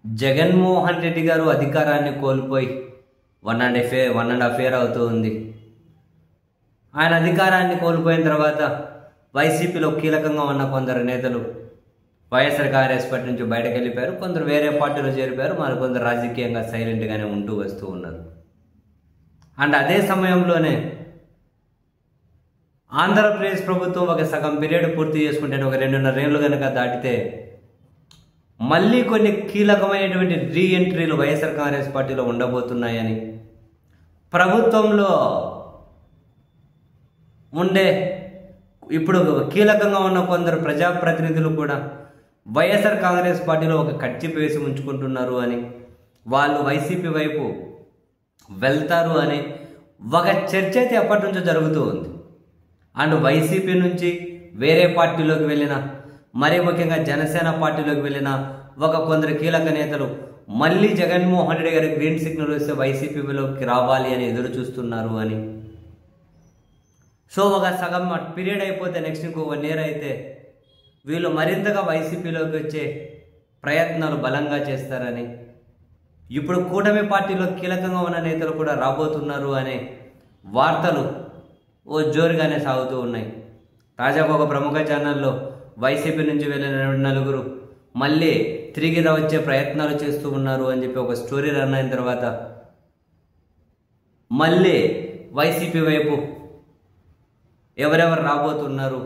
జగన్మోహన్ రెడ్డి గారు అధికారాన్ని కోల్పోయి 1.5 year అవుతూ ఉంది. ఆయన అధికారాన్ని కోల్పోయిన తర్వాత వైసీపీలో కీలకంగా ఉన్న కొందరు నేతలు వైఎస్ఆర్ కాంగ్రెస్ పార్టీ నుంచి బయటకు వెళ్ళిపోయారు. కొందరు వేరే పార్టీలో చేరిపోయారు. మరికొందరు రాజకీయంగా సైలెంట్గానే ఉంటూ వస్తూ ఉన్నారు. అండ్ అదే సమయంలోనే ఆంధ్రప్రదేశ్ ప్రభుత్వం ఒక సగం పీరియడ్ పూర్తి చేసుకుంటే ఒక 2.5 ఏళ్ళు కనుక దాటితే మళ్ళీ కొన్ని కీలకమైనటువంటి రీఎంట్రీలు వైఎస్ఆర్ కాంగ్రెస్ పార్టీలో ఉండబోతున్నాయని ప్రభుత్వంలో ఉండే ఇప్పుడు కీలకంగా ఉన్న కొందరు ప్రజాప్రతినిధులు కూడా వైఎస్ఆర్ కాంగ్రెస్ పార్టీలో ఒక కర్చీఫ్ వేసి ఉంచుకుంటున్నారు అని, వాళ్ళు వైసీపీ వైపు వెళ్తారు అని ఒక చర్చ అయితే ఎప్పటి నుంచో జరుగుతూ ఉంది. అండ్ వైసీపీ నుంచి వేరే పార్టీలోకి వెళ్ళిన, మరీ ముఖ్యంగా జనసేన పార్టీలోకి వెళ్ళిన కొందరు కీలక నేతలు మళ్ళీ జగన్మోహన్ రెడ్డి గారి గ్రీన్ సిగ్నల్ వస్తే వైసీపీలోకి రావాలి అని ఎదురు చూస్తున్నారు అని. సో ఒక సగం పీరియడ్ అయిపోతే నెక్స్ట్ ఇంకో 1 year అయితే వీళ్ళు మరింతగా వైసీపీలోకి వచ్చే ప్రయత్నాలు బలంగా చేస్తారని, ఇప్పుడు కూటమి పార్టీలో కీలకంగా ఉన్న నేతలు కూడా రాబోతున్నారు అనే వార్తలు జోరుగానే సాగుతూ ఉన్నాయి. తాజాగా ఒక ప్రముఖ ఛానల్లో వైసీపీ నుంచి వెళ్ళిన 4 మళ్ళీ తిరిగి వచ్చే ప్రయత్నాలు చేస్తూ ఉన్నారు అని చెప్పి ఒక స్టోరీ రన్ అయిన తర్వాత మళ్ళీ వైసీపీ వైపు ఎవరెవరు రాబోతున్నారు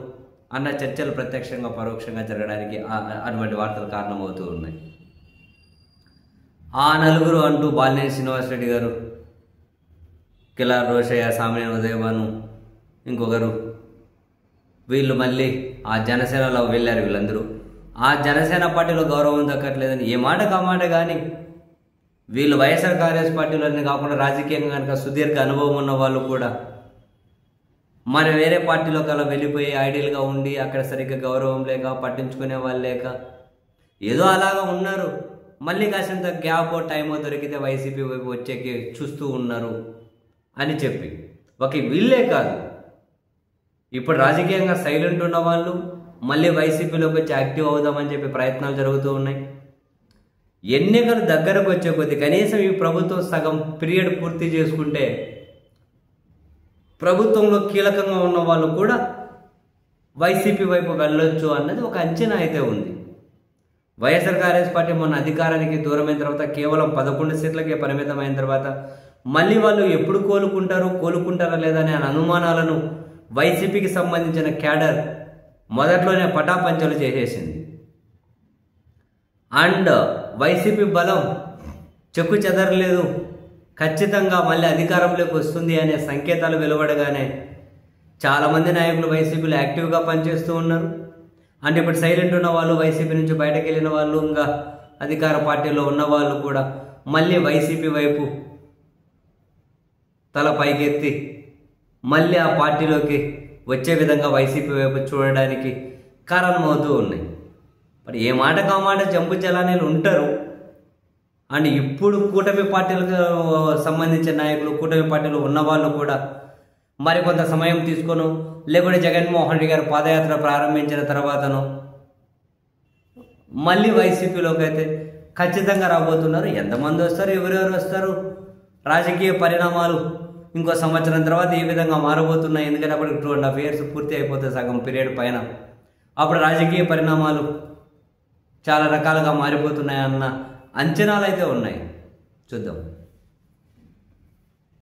అన్న చర్చలు ప్రత్యక్షంగా పరోక్షంగా జరగడానికి అటువంటి వార్తలు కారణమవుతూ ఉన్నాయి. ఆ 4 అంటూ బాలినేని శ్రీనివాసరెడ్డి గారు, కిలార్ రోషయ్య, సామినేని ఉదయభాను, ఇంకొకరు, వీళ్ళు మళ్ళీ ఆ జనసేనలో వెళ్ళారు. వీళ్ళందరూ ఆ జనసేన పార్టీలో గౌరవం దక్కట్లేదని ఏ మాట కామాట కానీ వీళ్ళు వైఎస్ఆర్ కాంగ్రెస్ పార్టీలోనే కాకుండా రాజకీయంగా కనుక సుదీర్ఘ అనుభవం ఉన్న వాళ్ళు కూడా మన వేరే పార్టీలోకి అలా వెళ్ళిపోయి ఐడియల్గా ఉండి అక్కడ సరిగ్గా గౌరవం లేక పట్టించుకునే వాళ్ళు లేక ఏదో అలాగా ఉన్నారు. మళ్ళీ కాసింత గ్యాప్ టైమో దొరికితే వైసీపీ వైపు వచ్చేకి చూస్తూ ఉన్నారు అని చెప్పి వీళ్ళే కాదు, ఇప్పుడు రాజకీయంగా సైలెంట్ ఉన్న వాళ్ళు మళ్ళీ వైసీపీలోకి వచ్చి యాక్టివ్ అవుదామని చెప్పి ప్రయత్నాలు జరుగుతూ ఉన్నాయి. ఎన్నికలు దగ్గరకు వచ్చే కొద్దీ కనీసం ఈ ప్రభుత్వం సగం పీరియడ్ పూర్తి చేసుకుంటే ప్రభుత్వంలో కీలకంగా ఉన్న వాళ్ళు కూడా వైసీపీ వైపు వెళ్ళొచ్చు అన్నది ఒక అంచనా అయితే ఉంది. వైఎస్ఆర్ కాంగ్రెస్ పార్టీ మొన్న అధికారానికి దూరమైన తర్వాత కేవలం 11 సీట్లకే పరిమితమైన తర్వాత మళ్ళీ వాళ్ళు ఎప్పుడు కోలుకుంటారా లేదా అనే అనుమానాలను వైసీపీకి సంబంధించిన క్యాడర్ మొదట్లోనే పటాపంచలు చేసేసింది. అండ్ వైసీపీ బలం చెక్కు చెదరలేదు, ఖచ్చితంగా మళ్ళీ అధికారంలోకి వస్తుంది అనే సంకేతాలు వెలువడగానే చాలామంది నాయకులు వైసీపీలో యాక్టివ్గా పనిచేస్తూ ఉన్నారు. అంటే ఇప్పుడు సైలెంట్ ఉన్న వాళ్ళు, వైసీపీ నుంచి బయటకు వెళ్ళిన వాళ్ళు, ఇంకా అధికార పార్టీలో ఉన్న వాళ్ళు కూడా మళ్ళీ వైసీపీ వైపు తల పైకెత్తి మళ్ళీ ఆ పార్టీలోకి వచ్చే విధంగా వైసీపీ వైపు చూడడానికి కారణమవుతూ ఉన్నాయి. మరి ఏ మాట కామాట జంపు చలానీలు ఉంటారు. అండ్ ఇప్పుడు కూటమి పార్టీలకు సంబంధించిన నాయకులు, కూటమి పార్టీలో ఉన్నవాళ్ళు కూడా మరికొంత సమయం తీసుకొను, లేకుంటే జగన్మోహన్ రెడ్డి గారు పాదయాత్ర ప్రారంభించిన తర్వాతను మళ్ళీ వైసీపీలోకి అయితే ఖచ్చితంగా రాబోతున్నారు. ఎంతమంది వస్తారు, ఎవరెవరు వస్తారు, రాజకీయ పరిణామాలు ఇంకో సంవత్సరం తర్వాత ఏ విధంగా మారబోతున్నాయి. ఎందుకంటే అప్పుడు 2.5 years పూర్తి అయిపోతే సగం పీరియడ్ పైన అప్పుడు రాజకీయ పరిణామాలు చాలా రకాలుగా మారిపోతున్నాయన్న అంచనాలు అయితే ఉన్నాయి. చూద్దాం.